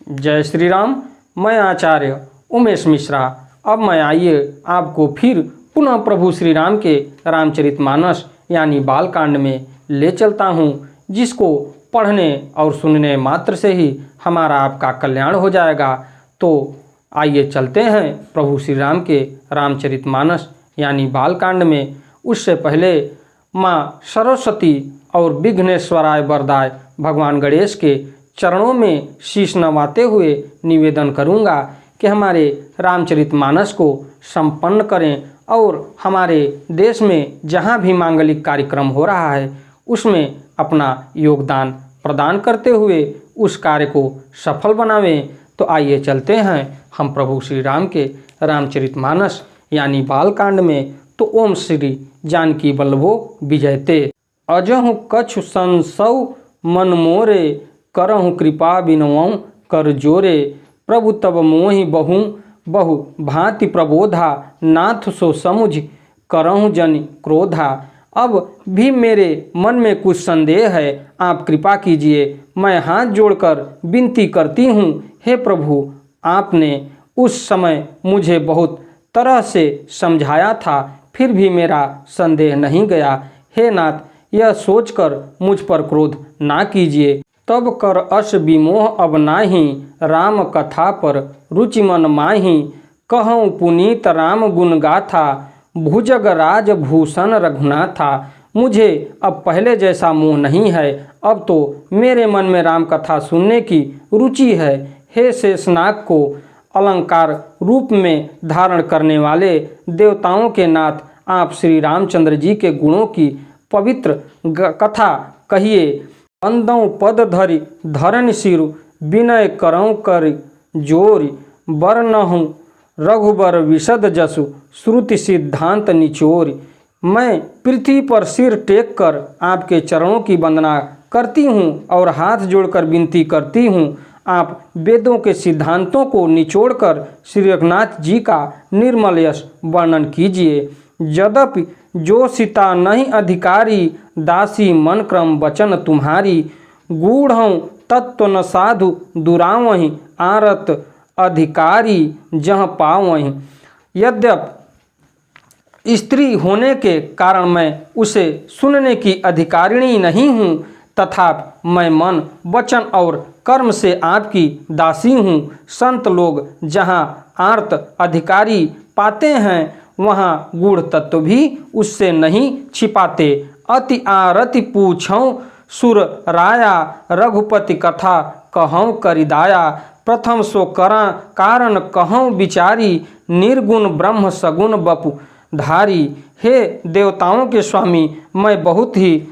जय श्री राम। मैं आचार्य उमेश मिश्रा अब मैं आइए आपको फिर पुनः प्रभु श्री राम के रामचरितमानस यानी बालकांड में ले चलता हूँ, जिसको पढ़ने और सुनने मात्र से ही हमारा आपका कल्याण हो जाएगा। तो आइए चलते हैं प्रभु श्री राम के रामचरितमानस यानी बालकांड में। उससे पहले माँ सरस्वती और विघ्नेश्वराय वरदाय भगवान गणेश के चरणों में शीश नवाते हुए निवेदन करूँगा कि हमारे रामचरितमानस को संपन्न करें और हमारे देश में जहाँ भी मांगलिक कार्यक्रम हो रहा है उसमें अपना योगदान प्रदान करते हुए उस कार्य को सफल बनावें। तो आइए चलते हैं हम प्रभु श्री राम के रामचरितमानस यानी बालकांड में। तो ओम श्री जानकी वल्लभो विजयते। अजहु कछु संसौ मन मोरे, करहु कृपा बिनवऊँ कर जोरे। प्रभु तब मोहि बहु बहु भांति प्रबोधा, नाथ सो समुझ करहु जन क्रोधा। अब भी मेरे मन में कुछ संदेह है, आप कृपा कीजिए। मैं हाथ जोड़कर विनती करती हूँ, हे प्रभु, आपने उस समय मुझे बहुत तरह से समझाया था, फिर भी मेरा संदेह नहीं गया। हे नाथ, यह सोचकर मुझ पर क्रोध ना कीजिए। तब कर अस विमोह अब नाही, राम कथा पर रुचि मन माही। कहूँ पुनीत राम गुण गाथा, भुजग राज भूषण रघुनाथा। मुझे अब पहले जैसा मोह नहीं है, अब तो मेरे मन में राम कथा सुनने की रुचि है। हे शेषनाग को अलंकार रूप में धारण करने वाले देवताओं के नाथ, आप श्री रामचंद्र जी के गुणों की पवित्र कथा कहिए। बंदौ पद धरि धरन सिरु, विनय करऊँ कर जोरि। बरनहु रघुबर विशद जसु, श्रुति सिद्धांत निचोरि। मैं पृथ्वी पर सिर टेक कर आपके चरणों की वंदना करती हूँ और हाथ जोड़कर विनती करती हूँ, आप वेदों के सिद्धांतों को निचोड़कर श्री रघुनाथ जी का निर्मल यश वर्णन कीजिए। यद्यपि जो सीता नहीं अधिकारी, दासी मन क्रम वचन तुम्हारी। गूढ़ं तत्व न साधु दुरावहीं, आरत अधिकारी जहाँ पावहीं। यद्यपि स्त्री होने के कारण मैं उसे सुनने की अधिकारिणी नहीं हूँ, तथापि मैं मन वचन और कर्म से आपकी दासी हूँ। संत लोग जहाँ आर्त अधिकारी पाते हैं, वहाँ गूढ़ तत्व भी उससे नहीं छिपाते। अति आरति पूछऊँ सुर राया, रघुपति कथा कहऊँ करिदाया। प्रथम सो करा कारण कहऊँ विचारी, निर्गुण ब्रह्म सगुण बपु धारी। हे देवताओं के स्वामी, मैं बहुत ही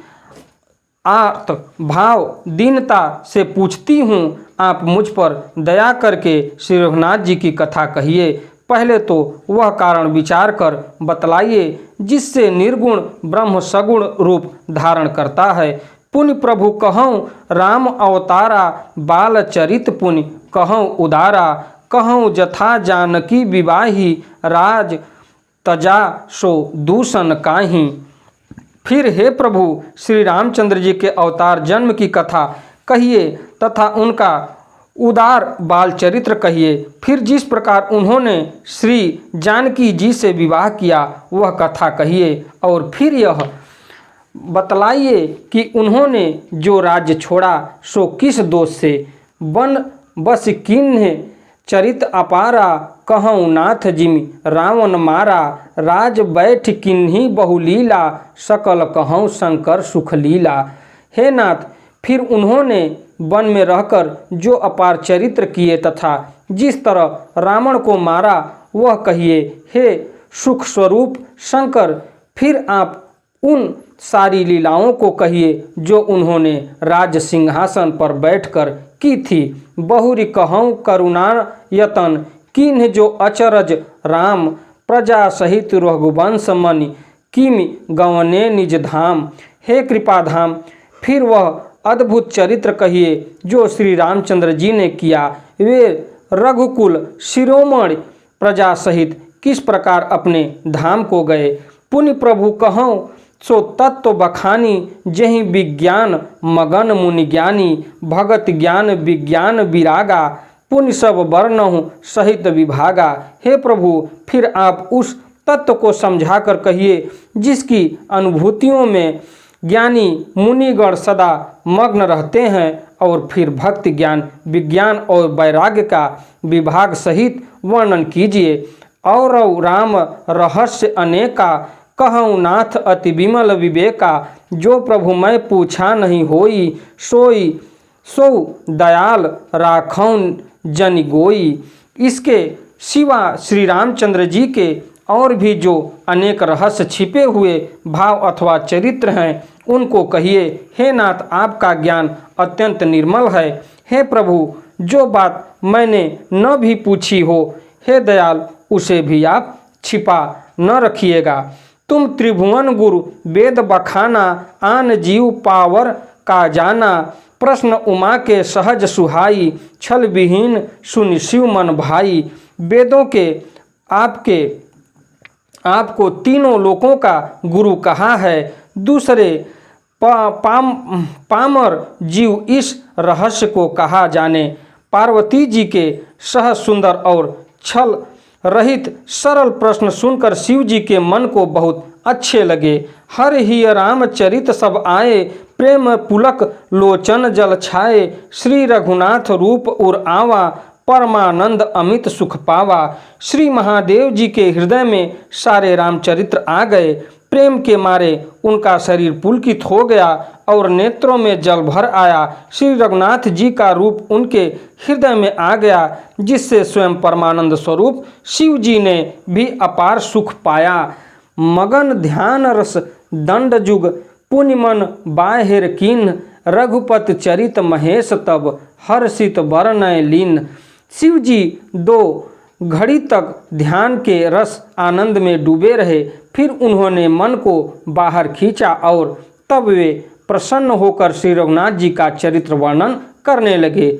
आर्त भाव दीनता से पूछती हूँ, आप मुझ पर दया करके श्री रघुनाथ जी की कथा कहिए। पहले तो वह कारण विचार कर बतलाइए जिससे निर्गुण ब्रह्म सगुण रूप धारण करता है। पुण्य प्रभु कहऊँ राम अवतारा, बाल चरित पुण्य कहऊँ उदारा। कहऊँ जथा जानकी विवाही, राज तजा सो दूषण काहीं। फिर हे प्रभु श्री रामचंद्र जी के अवतार जन्म की कथा कहिए तथा उनका उदार बाल चरित्र कहिए। फिर जिस प्रकार उन्होंने श्री जानकी जी से विवाह किया वह कथा कहिए। और फिर यह बतलाइए कि उन्होंने जो राज्य छोड़ा सो किस दोष से। वन बस किन्ह चरित अपारा, कहऊँ नाथ जिमि रावण मारा। राज बैठ किन्हीं बहुलीला, सकल कहऊँ शंकर सुख लीला। हे नाथ, फिर उन्होंने वन में रहकर जो अपार चरित्र किए तथा जिस तरह रावण को मारा वह कहिए। हे सुख स्वरूप शंकर, फिर आप उन सारी लीलाओं को कहिए जो उन्होंने राज सिंहासन पर बैठकर की थी। बहुरी कहऊँ करुणा यतन, किन्ह जो अचरज राम। प्रजा सहित रघुवंश मनि, किमि गवने निज धाम। हे कृपाधाम, फिर वह अद्भुत चरित्र कहिए जो श्री रामचंद्र जी ने किया। वे रघुकुल शिरोमणि प्रजा सहित किस प्रकार अपने धाम को गए। पुण्य प्रभु कहऊँ सो तत्व बखानी, जहि विज्ञान मगन मुनि ज्ञानी। भगत ज्ञान विज्ञान विरागा, पुण्य सब वर्णहु सहित विभागा। हे प्रभु, फिर आप उस तत्व को समझाकर कहिए जिसकी अनुभूतियों में ज्ञानी मुनिगण सदा मग्न रहते हैं, और फिर भक्ति ज्ञान विज्ञान और वैराग्य का विभाग सहित वर्णन कीजिए। और राम रहस्य अनेका कहूँ नाथ अति विमल विवेका। जो प्रभु मैं पूछा नहीं होई, सोई सो दयाल राखौन जन गोई। इसके सिवा श्री रामचंद्र जी के और भी जो अनेक रहस्य छिपे हुए भाव अथवा चरित्र हैं, उनको कहिए। हे नाथ, आपका ज्ञान अत्यंत निर्मल है। हे प्रभु, जो बात मैंने न भी पूछी हो, हे दयाल, उसे भी आप छिपा न रखिएगा। तुम त्रिभुवन गुरु वेद बखाना, आन जीव पावर का जाना। प्रश्न उमा के सहज सुहाई, छल विहीन सुनि शिव मन भाई। वेदों के आपको तीनों लोकों का गुरु कहा है। दूसरे पामर जीव इस रहस्य को कहा जाने। पार्वती जी के सहज सुंदर और छल रहित सरल प्रश्न सुनकर शिव जी के मन को बहुत अच्छे लगे। हर ही रामचरित सब आए, प्रेम पुलक लोचन जल छाए। श्री रघुनाथ रूप उर आवा, परमानंद अमित सुख पावा। श्री महादेव जी के हृदय में सारे रामचरित्र आ गए। प्रेम के मारे उनका शरीर पुलकित हो गया और नेत्रों में जल भर आया। श्री रघुनाथ जी का रूप उनके हृदय में आ गया, जिससे स्वयं परमानंद स्वरूप शिव जी ने भी अपार सुख पाया। मगन ध्यान रस दंड जुग, पुण्य मन बाहिर कीन। रघुपति चरित महेश तब, हर्षित बरनय लीन। शिव जी 2 घड़ी तक ध्यान के रस आनंद में डूबे रहे। फिर उन्होंने मन को बाहर खींचा और तब वे प्रसन्न होकर श्री रघुनाथ जी का चरित्र वर्णन करने लगे।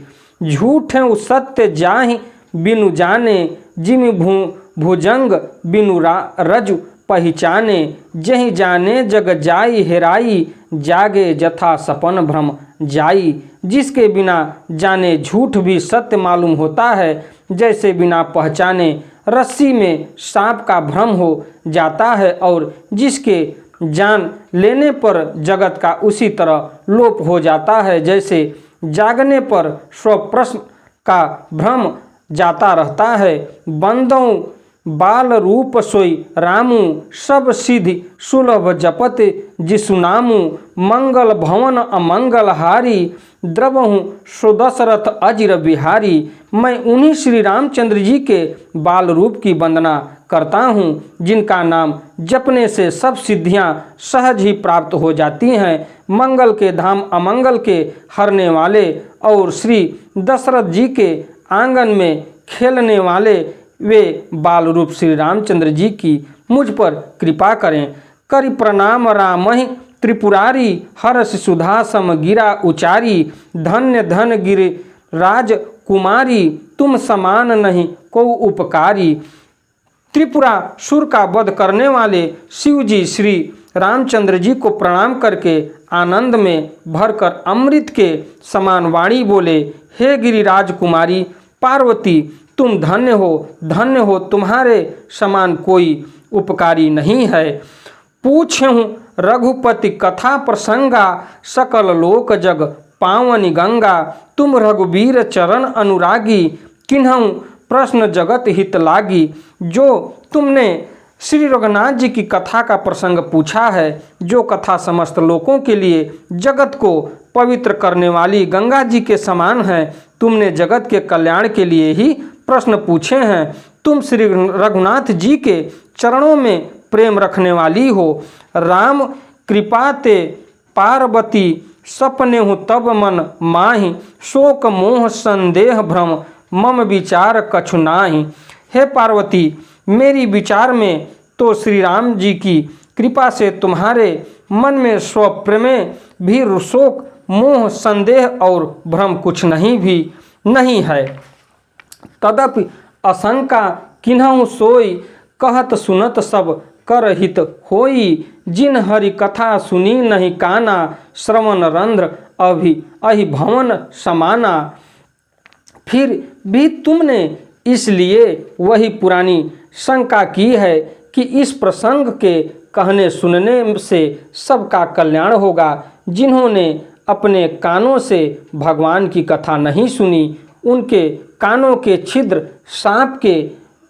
झूठ है सत्य जाहि बिनु जाने, जिमि भुजंग बिनु रजु पहचाने। जहि जाने जग जाई हेराई, जागे जथा सपन भ्रम जाई। जिसके बिना जाने झूठ भी सत्य मालूम होता है, जैसे बिना पहचाने रस्सी में सांप का भ्रम हो जाता है, और जिसके जान लेने पर जगत का उसी तरह लोप हो जाता है, जैसे जागने पर स्वप्रश्न का भ्रम जाता रहता है। बंदों बाल रूप सोई रामू, सब सिद्धि सुलभ जपत जिसु नामू। मंगल भवन अमंगल हारी, द्रवहूँ सुदशरथ अजिर बिहारी। मैं उन्हीं श्री रामचंद्र जी के बाल रूप की वंदना करता हूँ, जिनका नाम जपने से सब सिद्धियाँ सहज ही प्राप्त हो जाती हैं। मंगल के धाम अमंगल के हरने वाले और श्री दशरथ जी के आंगन में खेलने वाले वे बाल रूप श्री रामचंद्र जी की मुझ पर कृपा करें। करि प्रणाम रामहि त्रिपुरारी, हर्ष सुधा सम गिरा उचारी। धन्य धन गिरि राज कुमारी, तुम समान नहीं को उपकारी। त्रिपुरासुर का वध करने वाले शिव जी श्री रामचंद्र जी को प्रणाम करके आनंद में भरकर अमृत के समान वाणी बोले। हे गिरिराज कुमारी पार्वती, तुम धन्य हो, तुम्हारे समान कोई उपकारी नहीं है। पूछूं रघुपति कथा प्रसंगा, सकल लोक जग पावनी गंगा। तुम रघुवीर चरण अनुरागी, किन्हूँ प्रश्न जगत हित लागी। जो तुमने श्री रघुनाथ जी की कथा का प्रसंग पूछा है, जो कथा समस्त लोकों के लिए जगत को पवित्र करने वाली गंगा जी के समान है, तुमने जगत के कल्याण के लिए ही प्रश्न पूछे हैं। तुम श्री रघुनाथ जी के चरणों में प्रेम रखने वाली हो। राम कृपा ते पार्वती, सपने हूँ तब मन माहि। शोक मोह संदेह भ्रम, मम विचार कछु नाही। हे पार्वती, मेरी विचार में तो श्री राम जी की कृपा से तुम्हारे मन में स्वप्रेम भी शोक मोह संदेह और भ्रम कुछ नहीं है। तदपि आशंका किन्हूँ सोई, कहत सुनत सब कर हित होई। जिन हरि कथा सुनी नहीं काना, श्रवण रंध्र अहि भवन समाना। फिर भी तुमने इसलिए वही पुरानी शंका की है कि इस प्रसंग के कहने सुनने से सबका कल्याण होगा। जिन्होंने अपने कानों से भगवान की कथा नहीं सुनी, उनके कानों के छिद्र सांप के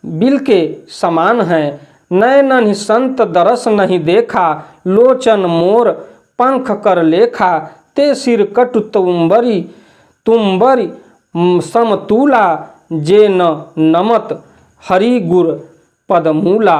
बिल के समान हैं। नयन संत दरस नहीं देखा, लोचन मोर पंख कर लेखा, ते सिर कटु तुम्बरी समतूला, जे न नमत हरि गुर पदमूला।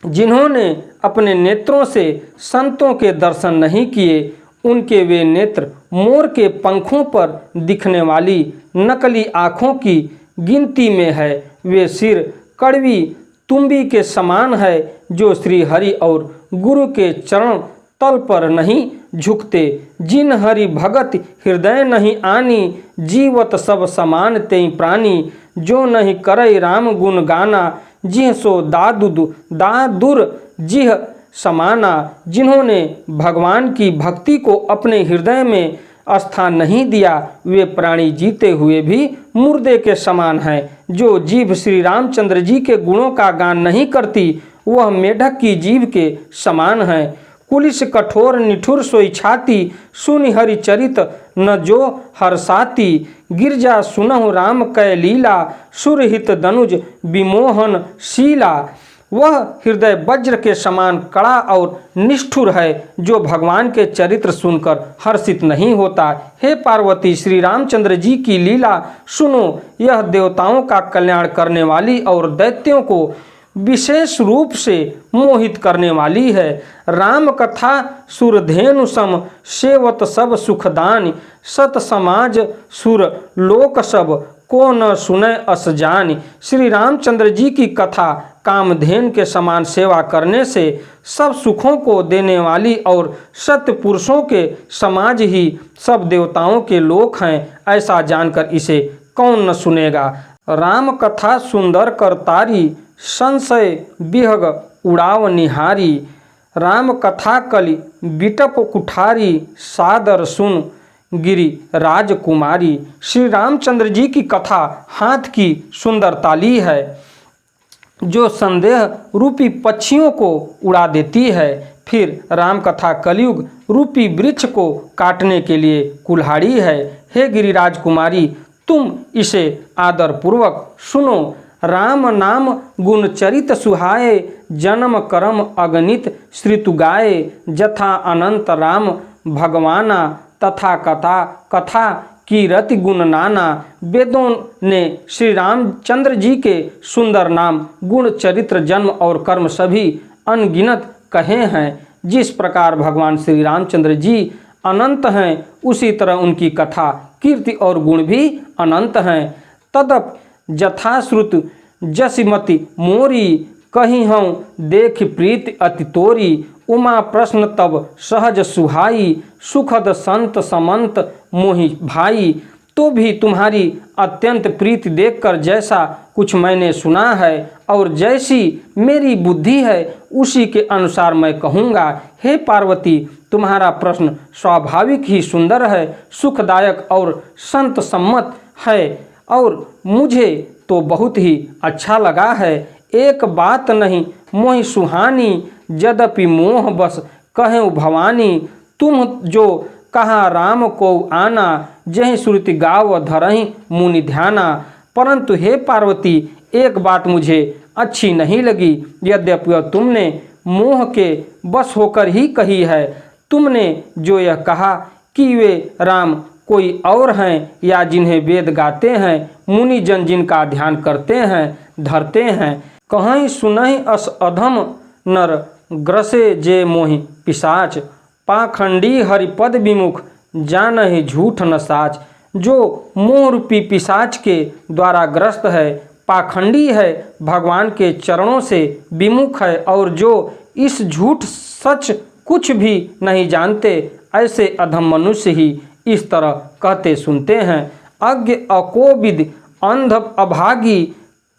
जिन्होंने अपने नेत्रों से संतों के दर्शन नहीं किए, उनके वे नेत्र मोर के पंखों पर दिखने वाली नकली आँखों की गिनती में है। वे सिर कड़वी तुम्बी के समान है, जो श्री हरि और गुरु के चरण तल पर नहीं झुकते। जिन हरि भगत हृदय नहीं आनी, जीवत सब समान तेई प्राणी, जो नहीं करई राम गुण गाना, जिह सो दादुर जिह समाना। जिन्होंने भगवान की भक्ति को अपने हृदय में स्थान नहीं दिया, वे प्राणी जीते हुए भी मुर्दे के समान हैं। जो जीभ श्री रामचंद्र जी के गुणों का गान नहीं करती, वह मेढक की जीभ के समान है। कुलिस कठोर निठुर सोई छाती, सुनि हरि चरित न जो हरसाती। गिरजा सुनहु राम कै लीला, सुरहित दनुज विमोहन शीला। वह हृदय वज्र के समान कड़ा और निष्ठुर है, जो भगवान के चरित्र सुनकर हर्षित नहीं होता। हे पार्वती, श्री रामचंद्र जी की लीला सुनो। यह देवताओं का कल्याण करने वाली और दैत्यों को विशेष रूप से मोहित करने वाली है। राम कथा सुरधेनु सम, सेवत सब सुखदानी। सत समाज सुर लोक सब, को न सुने अस जानी। श्री रामचंद्र जी की कथा कामधेन के समान सेवा करने से सब सुखों को देने वाली और सत्य पुरुषों के समाज ही सब देवताओं के लोक हैं, ऐसा जानकर इसे कौन न सुनेगा। राम कथा सुंदर करतारी, संशय विहग उड़ाव निहारी। राम कथा कलि बिटप कुठारी, सादर सुन गिरी राजकुमारी। श्री रामचंद्र जी की कथा हाथ की सुंदर ताली है, जो संदेह रूपी पक्षियों को उड़ा देती है। फिर राम कथा कलयुग रूपी वृक्ष को काटने के लिए कुल्हाड़ी है। हे गिरिराज कुमारी, तुम इसे आदर पूर्वक सुनो। राम नाम गुण चरित सुहाए, जन्म कर्म अगणित श्रुतु गाए। जथा अनंत राम भगवाना, तथा कथा की रति गुण नाना। वेदों ने श्री रामचंद्र जी के सुंदर नाम, गुण, चरित्र, जन्म और कर्म सभी अनगिनत कहे हैं। जिस प्रकार भगवान श्री रामचंद्र जी अनंत हैं, उसी तरह उनकी कथा, कीर्ति और गुण भी अनंत हैं। तदप जथाश्रुत जसिमति मोरी, कहीं हूँ देख प्रीति अति तोरी। उमा प्रश्न तब सहज सुहाई, सुखद संत समंत मोहि भाई। तो भी तुम्हारी अत्यंत प्रीति देखकर जैसा कुछ मैंने सुना है और जैसी मेरी बुद्धि है, उसी के अनुसार मैं कहूँगा। हे पार्वती, तुम्हारा प्रश्न स्वाभाविक ही सुंदर है, सुखदायक और संत सम्मत है और मुझे तो बहुत ही अच्छा लगा है। एक बात नहीं मोहि सुहानी, यद्यपि मोह बस कहें भवानी। तुम जो कहा राम को आना, जहि श्रुति गाव धरहि मुनि ध्याना। परंतु हे पार्वती, एक बात मुझे अच्छी नहीं लगी, यद्यपि तुमने मोह के बस होकर ही कही है। तुमने जो यह कहा कि वे राम कोई और हैं, या जिन्हें वेद गाते हैं, मुनि जन जिनका ध्यान करते हैं, धरते हैं। कहीं सुनहि अस अधम नर, ग्रसे जे मोहि पिशाच। पाखंडी हरिपद विमुख, जानहि झूठ न साच। जो मोह रूपी पिशाच के द्वारा ग्रस्त है, पाखंडी है, भगवान के चरणों से विमुख है और जो इस झूठ सच कुछ भी नहीं जानते, ऐसे अधम मनुष्य ही इस तरह कहते सुनते हैं। अज्ञ अकोविद अंध अभागी,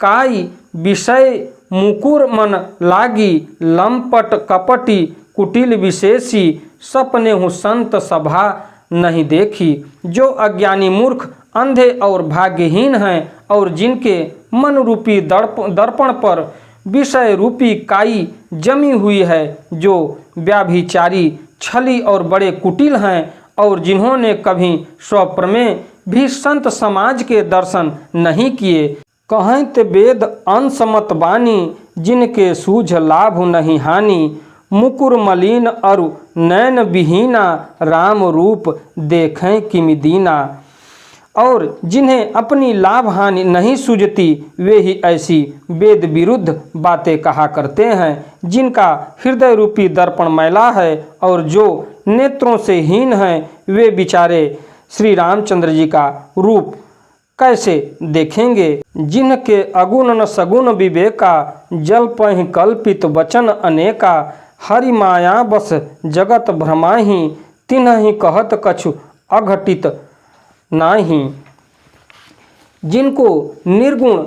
काई विषय मुकुर मन लागी। लंपट कपटी कुटिल विशेषी, सपने हूँ संत सभा नहीं देखी, जो अज्ञानी मूर्ख अंधे और भाग्यहीन हैं और जिनके मन रूपी दर्पण पर विषय रूपी काई जमी हुई है, जो व्याभिचारी, छली और बड़े कुटिल हैं और जिन्होंने कभी स्वप्रमेय भी संत समाज के दर्शन नहीं किए। कहें ते वेद अंशमत बानी, जिनके सूझ लाभ नहीं हानि, मुकुर मलिन अरु नैन विहीना, राम रूप देखें किमि दीना। और जिन्हें अपनी लाभ हानि नहीं सूझती, वे ही ऐसी वेद विरुद्ध बातें कहा करते हैं, जिनका हृदय रूपी दर्पण मैला है और जो नेत्रों से हीन हैं, वे बेचारे श्री रामचंद्र जी का रूप कैसे देखेंगे। जिनके अगुण न सगुण विवेका, जल पहि कल्पित वचन अनेका, हरि माया बस जगत भ्रमाहि, तिन्हि कहत कछु अघटित नाही। जिनको निर्गुण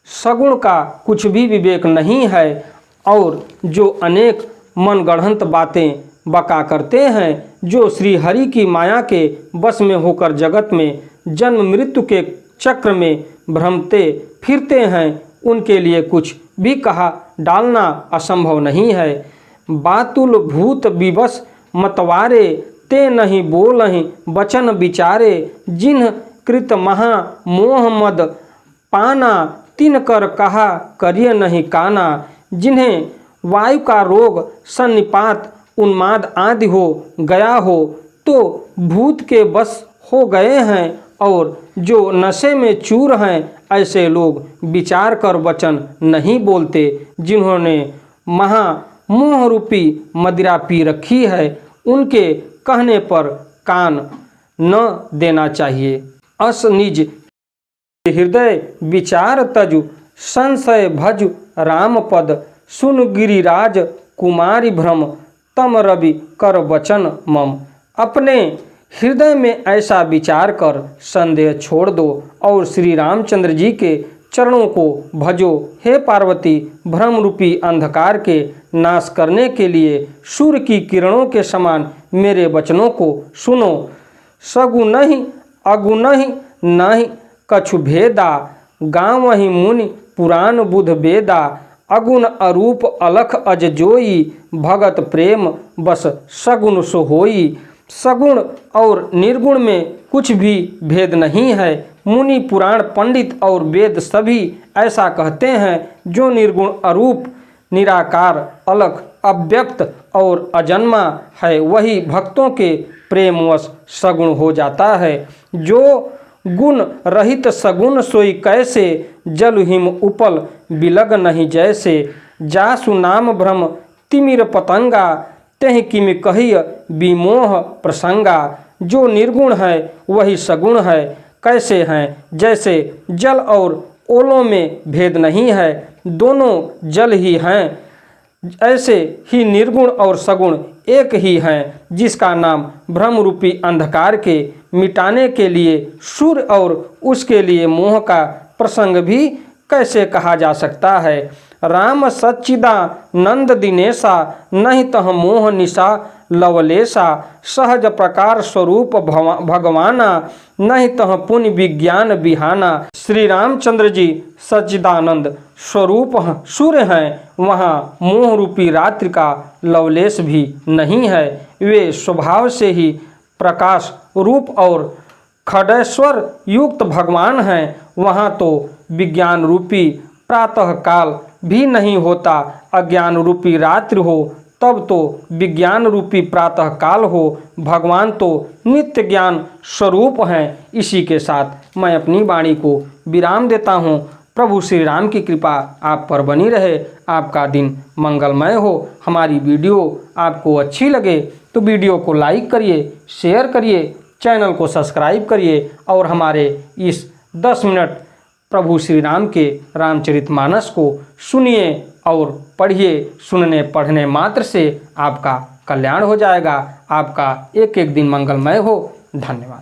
सगुण का कुछ भी विवेक नहीं है और जो अनेक मनगढ़ंत बातें बका करते हैं, जो श्री हरि की माया के बस में होकर जगत में जन्म मृत्यु के चक्र में भ्रमते फिरते हैं, उनके लिए कुछ भी कहा डालना असंभव नहीं है। बातुल भूत विवश मतवारे, ते नहीं बोलहि वचन विचारे, जिन्ह कृत महा मोह मद पाना, तिन कर कहा करिय नहीं काना। जिन्हें वायु का रोग, सन्निपात, उन्माद आदि हो गया हो, तो भूत के बस हो गए हैं और जो नशे में चूर हैं, ऐसे लोग विचार कर वचन नहीं बोलते। जिन्होंने महा मोह रूपी मदिरा पी रखी है, उनके कहने पर कान न देना चाहिए। अस निज हृदय विचार तजु, संशय भजु राम पद, सुन गिरिराज कुमारी भ्रम, तम रवि कर वचन मम। अपने हृदय में ऐसा विचार कर संदेह छोड़ दो और श्री रामचंद्र जी के चरणों को भजो। हे पार्वती, भ्रम रूपी अंधकार के नाश करने के लिए सूर्य की किरणों के समान मेरे वचनों को सुनो। सगुनहि अगुनहि नहि कछु भेदा, गाँवहि मुनि पुराण बुध वेदा, अगुण अरूप अलख अज जोई, भगत प्रेम बस सगुण सो होई। सगुण और निर्गुण में कुछ भी भेद नहीं है। मुनि पुराण पंडित और वेद सभी ऐसा कहते हैं। जो निर्गुण अरूप, निराकार, अलख, अव्यक्त और अजन्मा है, वही भक्तों के प्रेमवश सगुण हो जाता है। जो गुण रहित सगुण सोई कैसे, जल हिम उपल बिलग नहीं जैसे। जासु नाम भ्रम तिमिर पतंगा, तेह किमि कहिय विमोह प्रसंगा। जो निर्गुण है वही सगुण है, कैसे हैं जैसे जल और ओलों में भेद नहीं है, दोनों जल ही हैं। ऐसे ही निर्गुण और सगुण एक ही हैं, जिसका नाम भ्रम रूपी अंधकार के मिटाने के लिए सूर्य और उसके लिए मोह का प्रसंग भी कैसे कहा जा सकता है। राम सच्चिदानंद दिनेशा, नहीं तह मोह निशा लवलेशा। सहज प्रकार स्वरूप भगवाना, नहीं तह पुण्य विज्ञान बिहाना। श्री रामचंद्र जी सच्चिदानंद स्वरूप सूर्य हैं, वहाँ मोह रूपी रात्रि का लवलेश भी नहीं है। वे स्वभाव से ही प्रकाश रूप और खडेश्वर युक्त भगवान हैं। वहाँ तो विज्ञान रूपी प्रातः काल भी नहीं होता। अज्ञान रूपी रात्रि हो तब तो विज्ञान रूपी प्रातः काल हो। भगवान तो नित्य ज्ञान स्वरूप हैं। इसी के साथ मैं अपनी वाणी को विराम देता हूँ। प्रभु श्री राम की कृपा आप पर बनी रहे। आपका दिन मंगलमय हो। हमारी वीडियो आपको अच्छी लगे तो वीडियो को लाइक करिए, शेयर करिए, चैनल को सब्सक्राइब करिए और हमारे इस 10 मिनट प्रभु श्री राम के रामचरितमानस को सुनिए और पढ़िए। सुनने पढ़ने मात्र से आपका कल्याण हो जाएगा। आपका एक एक दिन मंगलमय हो। धन्यवाद।